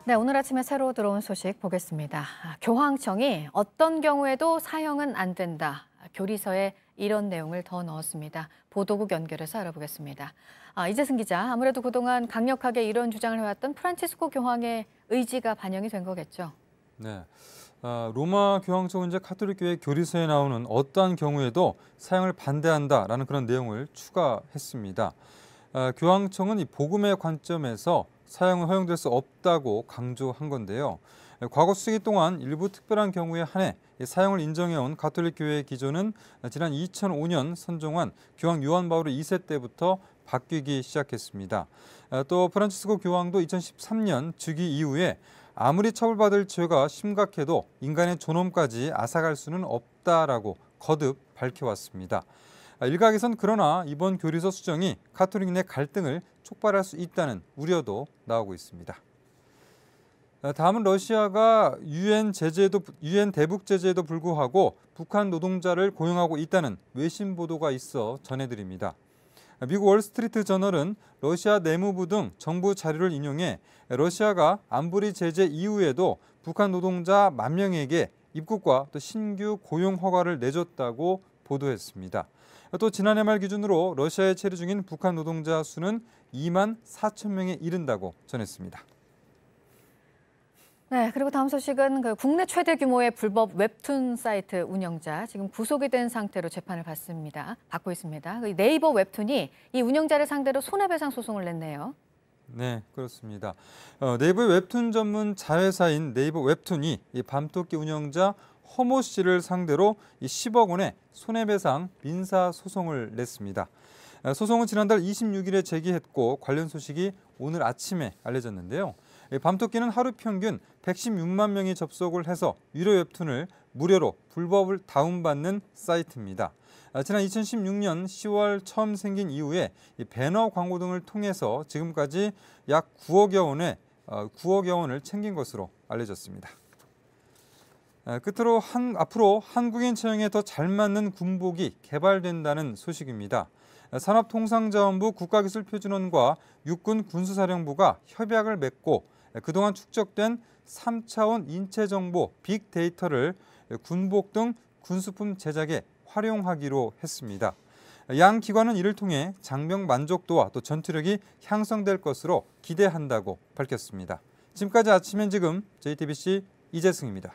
네, 오늘 아침에 새로 들어온 소식 보겠습니다. 교황청이 어떤 경우에도 사형은 안 된다. 교리서에 이런 내용을 더 넣었습니다. 보도국 연결해서 알아보겠습니다. 이재승 기자, 아무래도 그동안 강력하게 이런 주장을 해왔던 프란치스코 교황의 의지가 반영이 된 거겠죠? 네. 로마 교황청은 이제 카톨릭 교회 교리서에 나오는 어떠한 경우에도 사형을 반대한다라는 그런 내용을 추가했습니다. 교황청은 이 복음의 관점에서 사형은 허용될 수 없다고 강조한 건데요. 과거 수기 동안 일부 특별한 경우에 한해 사형을 인정해온 가톨릭 교회의 기조는 지난 2005년 선종한 교황 요한 바울 2세 때부터 바뀌기 시작했습니다. 또 프란치스코 교황도 2013년 즉위 이후에 아무리 처벌받을 죄가 심각해도 인간의 존엄까지 앗아갈 수는 없다라고 거듭 밝혀왔습니다. 일각에선 그러나 이번 교리서 수정이 가톨릭 내 갈등을 촉발할 수 있다는 우려도 나오고 있습니다. 다음은 러시아가 유엔 대북 제재에도 불구하고 북한 노동자를 고용하고 있다는 외신 보도가 있어 전해드립니다. 미국 월스트리트 저널은 러시아 내무부 등 정부 자료를 인용해 러시아가 안보리 제재 이후에도 북한 노동자 10,000명에게 입국과 또 신규 고용 허가를 내줬다고 보도했습니다. 또 지난해 말 기준으로 러시아에 체류 중인 북한 노동자 수는 24,000명에 이른다고 전했습니다. 네, 그리고 다음 소식은 국내 최대 규모의 불법 웹툰 사이트 운영자, 지금 구속이 된 상태로 재판을 받고 있습니다. 네이버 웹툰이 이 운영자를 상대로 손해배상 소송을 냈네요. 네, 그렇습니다. 네이버 웹툰 전문 자회사인 네이버 웹툰이 이 밤토끼 운영자 허모 씨를 상대로 10억 원의 손해배상 민사 소송을 냈습니다. 소송은 지난달 26일에 제기했고 관련 소식이 오늘 아침에 알려졌는데요. 밤토끼는 하루 평균 116만 명이 접속을 해서 유료 웹툰을 무료로 불법을 다운받는 사이트입니다. 지난 2016년 10월 처음 생긴 이후에 배너 광고 등을 통해서 지금까지 약 9억여 원을 챙긴 것으로 알려졌습니다. 끝으로 앞으로 한국인 체형에 더 잘 맞는 군복이 개발된다는 소식입니다. 산업통상자원부 국가기술표준원과 육군 군수사령부가 협약을 맺고 그동안 축적된 3차원 인체정보 빅데이터를 군복 등 군수품 제작에 활용하기로 했습니다. 양 기관은 이를 통해 장병 만족도와 또 전투력이 향상될 것으로 기대한다고 밝혔습니다. 지금까지 아침 엔 지금 JTBC 이재승입니다.